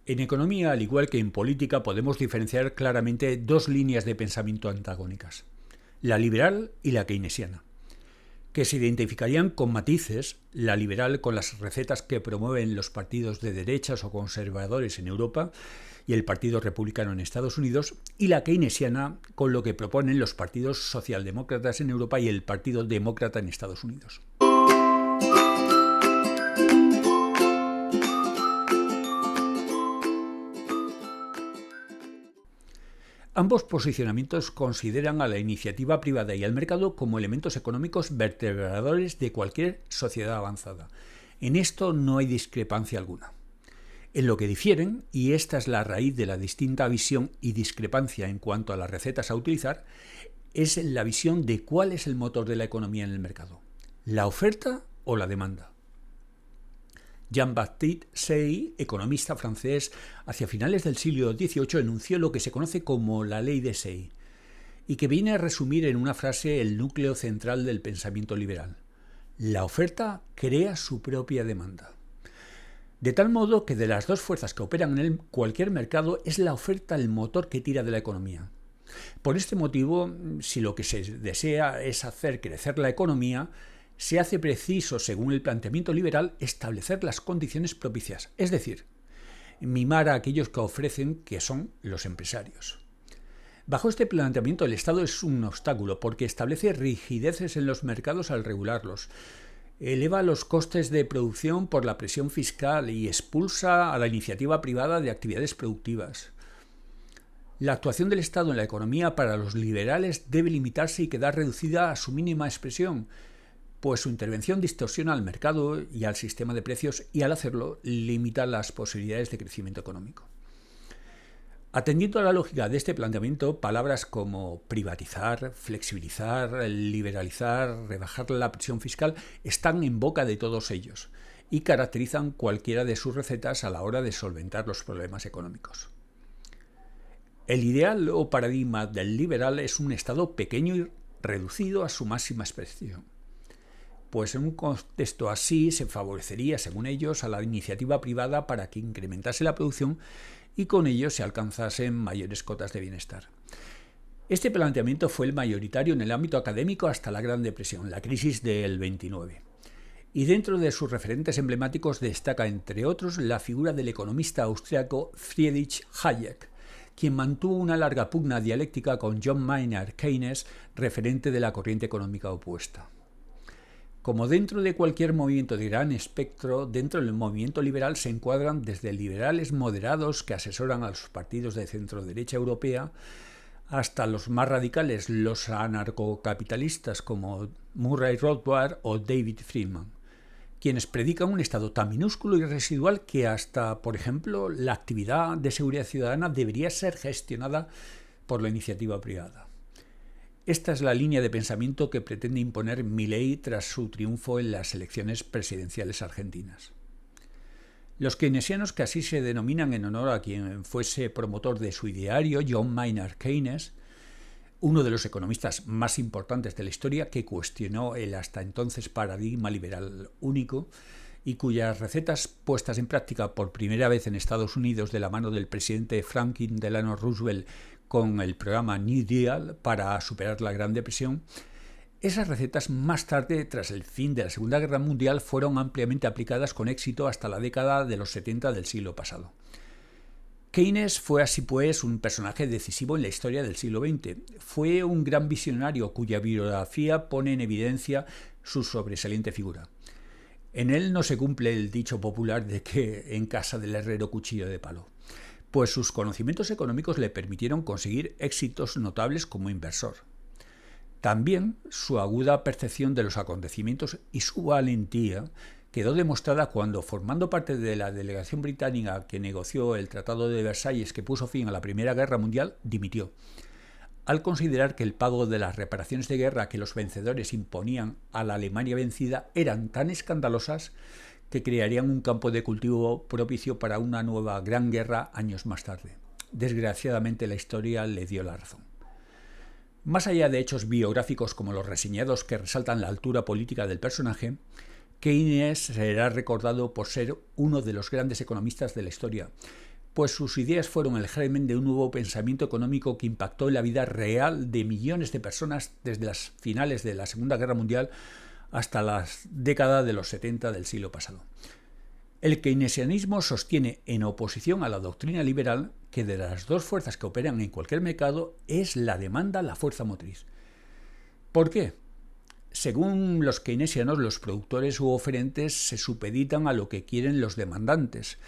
En economía, al igual que en política, podemos diferenciar claramente dos líneas de pensamiento antagónicas, la liberal y la keynesiana, que se identificarían con matices, la liberal con las recetas que promueven los partidos de derechas o conservadores en Europa y el Partido Republicano en Estados Unidos, y la keynesiana con lo que proponen los partidos socialdemócratas en Europa y el Partido Demócrata en Estados Unidos. Ambos posicionamientos consideran a la iniciativa privada y al mercado como elementos económicos vertebradores de cualquier sociedad avanzada. En esto no hay discrepancia alguna. En lo que difieren, y esta es la raíz de la distinta visión y discrepancia en cuanto a las recetas a utilizar, es la visión de cuál es el motor de la economía en el mercado, la oferta o la demanda. Jean-Baptiste Say, economista francés, hacia finales del siglo XVIII enunció lo que se conoce como la ley de Say, y que viene a resumir en una frase el núcleo central del pensamiento liberal. La oferta crea su propia demanda. De tal modo que de las dos fuerzas que operan en cualquier mercado es la oferta el motor que tira de la economía. Por este motivo, si lo que se desea es hacer crecer la economía, se hace preciso, según el planteamiento liberal, establecer las condiciones propicias, es decir, mimar a aquellos que ofrecen, que son los empresarios. Bajo este planteamiento, el Estado es un obstáculo porque establece rigideces en los mercados al regularlos, eleva los costes de producción por la presión fiscal y expulsa a la iniciativa privada de actividades productivas. La actuación del Estado en la economía para los liberales debe limitarse y quedar reducida a su mínima expresión, pues su intervención distorsiona al mercado y al sistema de precios y al hacerlo limita las posibilidades de crecimiento económico. Atendiendo a la lógica de este planteamiento, palabras como privatizar, flexibilizar, liberalizar, rebajar la presión fiscal están en boca de todos ellos y caracterizan cualquiera de sus recetas a la hora de solventar los problemas económicos. El ideal o paradigma del liberal es un Estado pequeño y reducido a su máxima expresión, pues en un contexto así se favorecería, según ellos, a la iniciativa privada para que incrementase la producción y con ello se alcanzasen mayores cotas de bienestar. Este planteamiento fue el mayoritario en el ámbito académico hasta la Gran Depresión, la crisis del 29. Y dentro de sus referentes emblemáticos destaca, entre otros, la figura del economista austriaco Friedrich Hayek, quien mantuvo una larga pugna dialéctica con John Maynard Keynes, referente de la corriente económica opuesta. Como dentro de cualquier movimiento de gran espectro, dentro del movimiento liberal se encuadran desde liberales moderados que asesoran a los partidos de centro-derecha europea, hasta los más radicales, los anarcocapitalistas como Murray Rothbard o David Friedman, quienes predican un Estado tan minúsculo y residual que hasta, por ejemplo, la actividad de seguridad ciudadana debería ser gestionada por la iniciativa privada. Esta es la línea de pensamiento que pretende imponer Milei tras su triunfo en las elecciones presidenciales argentinas. Los keynesianos, que así se denominan en honor a quien fuese promotor de su ideario, John Maynard Keynes, uno de los economistas más importantes de la historia que cuestionó el hasta entonces paradigma liberal único y cuyas recetas puestas en práctica por primera vez en Estados Unidos de la mano del presidente Franklin Delano Roosevelt con el programa New Deal para superar la Gran Depresión, esas recetas más tarde, tras el fin de la Segunda Guerra Mundial, fueron ampliamente aplicadas con éxito hasta la década de los 70 del siglo pasado. Keynes fue así pues un personaje decisivo en la historia del siglo XX. Fue un gran visionario cuya biografía pone en evidencia su sobresaliente figura. En él no se cumple el dicho popular de que en casa del herrero cuchillo de palo, pues sus conocimientos económicos le permitieron conseguir éxitos notables como inversor. También su aguda percepción de los acontecimientos y su valentía quedó demostrada cuando, formando parte de la delegación británica que negoció el Tratado de Versalles que puso fin a la Primera Guerra Mundial, dimitió, al considerar que el pago de las reparaciones de guerra que los vencedores imponían a la Alemania vencida eran tan escandalosas que crearían un campo de cultivo propicio para una nueva gran guerra años más tarde. Desgraciadamente la historia le dio la razón. Más allá de hechos biográficos como los reseñados que resaltan la altura política del personaje, Keynes será recordado por ser uno de los grandes economistas de la historia, pues sus ideas fueron el germen de un nuevo pensamiento económico que impactó en la vida real de millones de personas desde las finales de la Segunda Guerra Mundial hasta la década de los 70 del siglo pasado. El keynesianismo sostiene, en oposición a la doctrina liberal, que de las dos fuerzas que operan en cualquier mercado es la demanda la fuerza motriz. ¿Por qué? Según los keynesianos, los productores u oferentes se supeditan a lo que quieren los demandantes,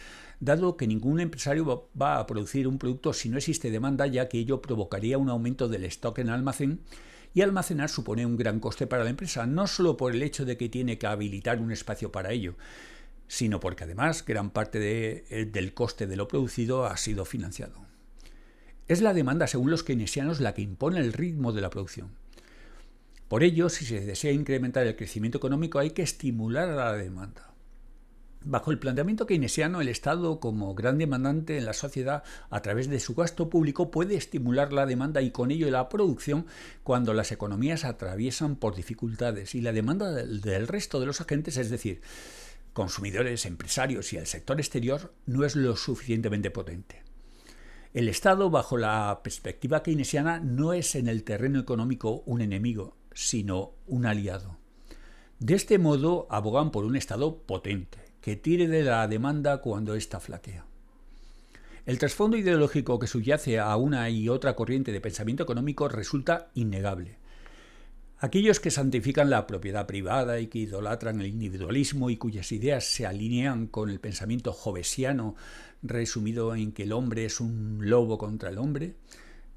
dado que ningún empresario va a producir un producto si no existe demanda, ya que ello provocaría un aumento del stock en almacén, y almacenar supone un gran coste para la empresa, no solo por el hecho de que tiene que habilitar un espacio para ello, sino porque además gran parte del coste de lo producido ha sido financiado. Es la demanda, según los keynesianos, la que impone el ritmo de la producción. Por ello, si se desea incrementar el crecimiento económico, hay que estimular a la demanda. Bajo el planteamiento keynesiano, el Estado, como gran demandante en la sociedad, a través de su gasto público, puede estimular la demanda y con ello la producción cuando las economías atraviesan por dificultades y la demanda del resto de los agentes, es decir, consumidores, empresarios y el sector exterior, no es lo suficientemente potente. El Estado, bajo la perspectiva keynesiana, no es en el terreno económico un enemigo, sino un aliado. De este modo, abogan por un Estado potente, que tire de la demanda cuando ésta flaquea. El trasfondo ideológico que subyace a una y otra corriente de pensamiento económico resulta innegable. Aquellos que santifican la propiedad privada y que idolatran el individualismo y cuyas ideas se alinean con el pensamiento hobbesiano resumido en que el hombre es un lobo contra el hombre,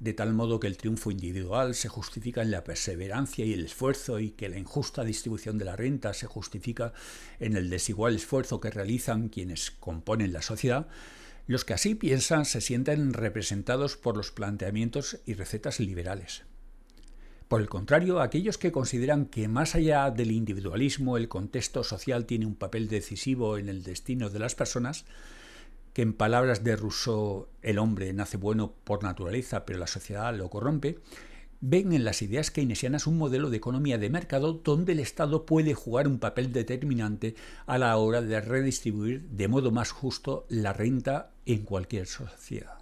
de tal modo que el triunfo individual se justifica en la perseverancia y el esfuerzo y que la injusta distribución de la renta se justifica en el desigual esfuerzo que realizan quienes componen la sociedad, los que así piensan se sienten representados por los planteamientos y recetas liberales. Por el contrario, aquellos que consideran que más allá del individualismo el contexto social tiene un papel decisivo en el destino de las personas, que en palabras de Rousseau el hombre nace bueno por naturaleza pero la sociedad lo corrompe, ven en las ideas keynesianas un modelo de economía de mercado donde el Estado puede jugar un papel determinante a la hora de redistribuir de modo más justo la renta en cualquier sociedad.